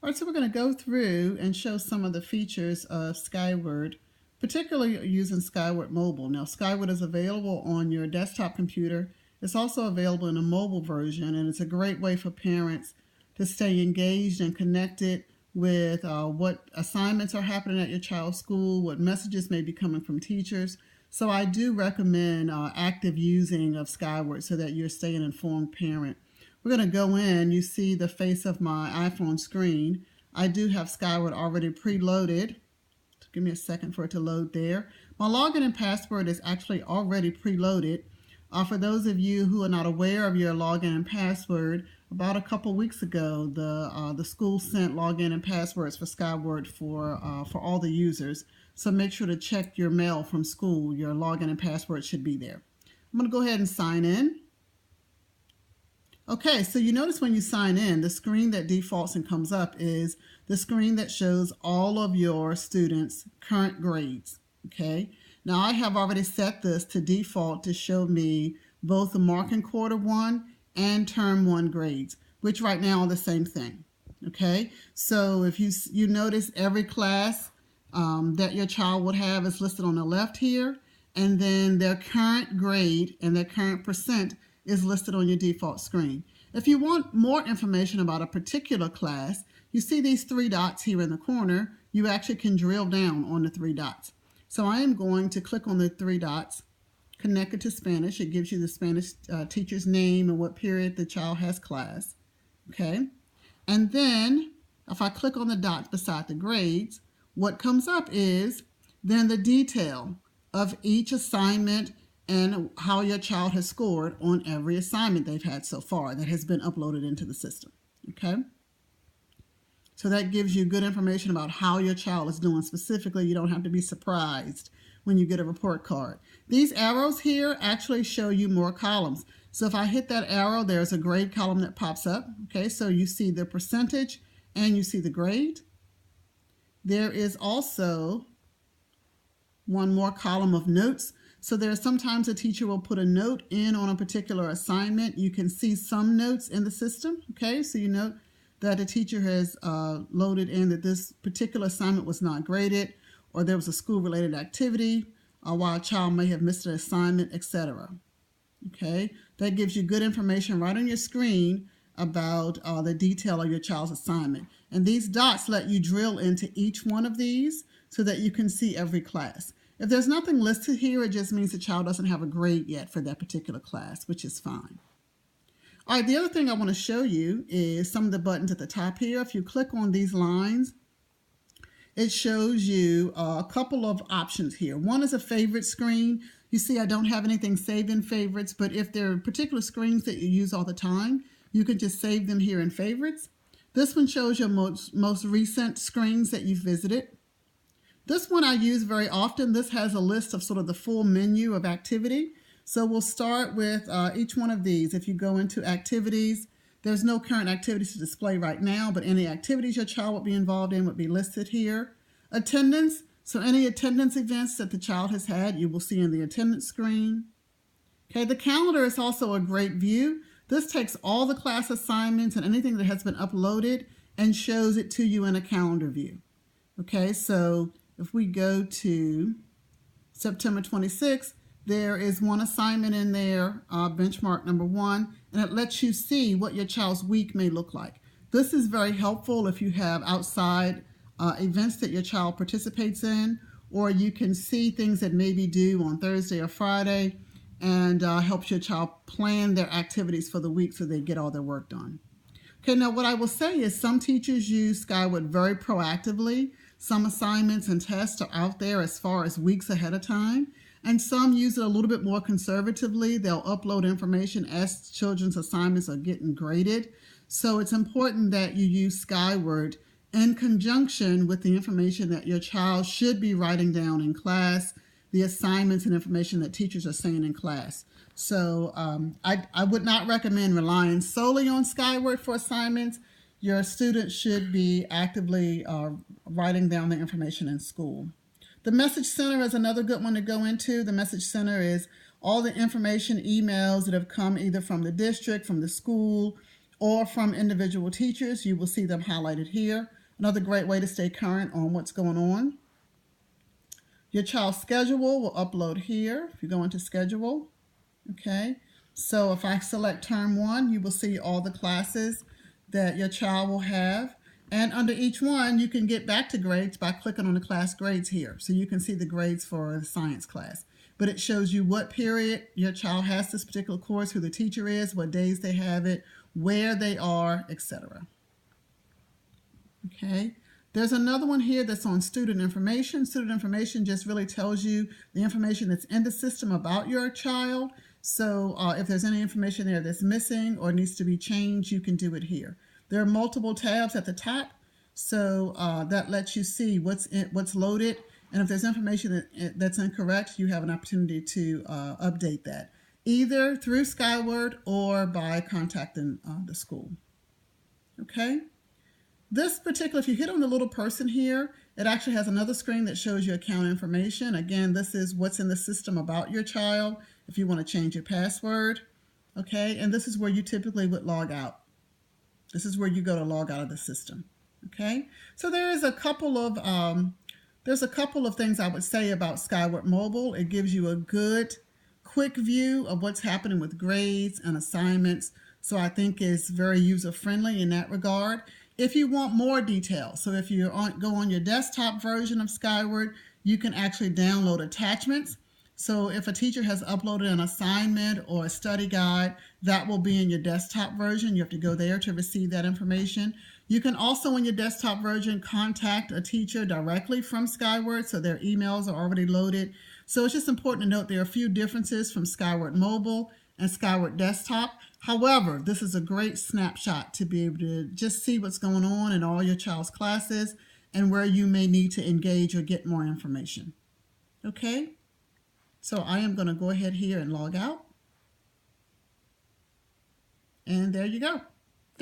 All right, so we're going to go through and show some of the features of Skyward, particularly using Skyward Mobile. Now, Skyward is available on your desktop computer. It's also available in a mobile version, and it's a great way for parents to stay engaged and connected with what assignments are happening at your child's school, what messages may be coming from teachers. So I do recommend active using of Skyward so that you're staying an informed parent. We're going to go in. You see the face of my iPhone screen. I do have Skyward already preloaded. Give me a second for it to load there. My login and password is actually already preloaded. For those of you who are not aware of your login and password, about a couple weeks ago, the school sent login and passwords for Skyward for all the users. So make sure to check your mail from school. Your login and password should be there. I'm going to go ahead and sign in. Okay, so you notice when you sign in, the screen that defaults and comes up is the screen that shows all of your students' current grades. Okay, now I have already set this to default to show me both the marking quarter 1 and term 1 grades, which right now are the same thing. Okay, so if you notice every class that your child would have is listed on the left here, and then their current grade and their current percent is listed on your default screen. If you want more information about a particular class, you see these 3 dots here in the corner. You actually can drill down on the 3 dots. So I am going to click on the 3 dots, connect it to Spanish. It gives you the Spanish teacher's name and what period the child has class. Okay, and then if I click on the dots beside the grades, what comes up is then the detail of each assignment and how your child has scored on every assignment they've had so far that has been uploaded into the system. Okay? So that gives you good information about how your child is doing specifically. You don't have to be surprised when you get a report card. These arrows here actually show you more columns. So if I hit that arrow, there's a grade column that pops up. Okay, so you see the percentage and you see the grade. There is also one more column of notes. So there's sometimes a teacher will put a note in on a particular assignment. You can see some notes in the system. Okay, so you note that a teacher has loaded in that this particular assignment was not graded, or there was a school-related activity, or while a child may have missed an assignment, etc. Okay, that gives you good information right on your screen about the detail of your child's assignment. And these dots let you drill into each one of these so that you can see every class. If there's nothing listed here, it just means the child doesn't have a grade yet for that particular class, which is fine. All right, the other thing I want to show you is some of the buttons at the top here. If you click on these lines, it shows you a couple of options here. One is a favorite screen. You see I don't have anything saved in favorites, but if there are particular screens that you use all the time, you can just save them here in favorites. This one shows your most recent screens that you've visited. This one I use very often. This has a list of sort of the full menu of activity. So we'll start with each one of these. If you go into activities, there's no current activities to display right now, but any activities your child would be involved in would be listed here. Attendance, so any attendance events that the child has had, you will see in the attendance screen. Okay, the calendar is also a great view. This takes all the class assignments and anything that has been uploaded and shows it to you in a calendar view. Okay, so if we go to September 26th, there is one assignment in there, benchmark number 1, and it lets you see what your child's week may look like. This is very helpful if you have outside events that your child participates in, or you can see things that may be due on Thursday or Friday, and helps your child plan their activities for the week so they get all their work done. Okay, now what I will say is some teachers use Skyward very proactively. Some assignments and tests are out there as far as weeks ahead of time, and some use it a little bit more conservatively. They'll upload information as children's assignments are getting graded. So it's important that you use Skyward in conjunction with the information that your child should be writing down in class, the assignments and information that teachers are saying in class. So I would not recommend relying solely on Skyward for assignments. Your students should be actively writing down the information in school. The Message Center is another good one to go into. The Message Center is all the information, emails that have come either from the district, from the school, or from individual teachers. You will see them highlighted here. Another great way to stay current on what's going on. Your child's schedule will upload here if you go into schedule. Okay, so if I select term 1, you will see all the classes that your child will have. And under each one, you can get back to grades by clicking on the class grades here. So you can see the grades for the science class. But it shows you what period your child has this particular course, who the teacher is, what days they have it, where they are, etc. Okay. There's another one here that's on student information. Student information just really tells you the information that's in the system about your child. So if there's any information there that's missing or needs to be changed, you can do it here. There are multiple tabs at the top, so that lets you see what's loaded. And if there's information that's incorrect, you have an opportunity to update that, either through Skyward or by contacting the school. Okay? This particular, if you hit on the little person here, it actually has another screen that shows you account information. Again, this is what's in the system about your child if you want to change your password. Okay, and this is where you typically would log out. This is where you go to log out of the system. Okay, so there's a couple of things I would say about Skyward Mobile. It gives you a good, quick view of what's happening with grades and assignments. So I think it's very user-friendly in that regard. If you want more detail, so if you go on your desktop version of Skyward, you can actually download attachments. So if a teacher has uploaded an assignment or a study guide, that will be in your desktop version. You have to go there to receive that information. You can also, in your desktop version, contact a teacher directly from Skyward, so their emails are already loaded. So it's just important to note there are a few differences from Skyward Mobile and Skyward Desktop. However, this is a great snapshot to be able to just see what's going on in all your child's classes and where you may need to engage or get more information. Okay, so I am going to go ahead here and log out. And there you go.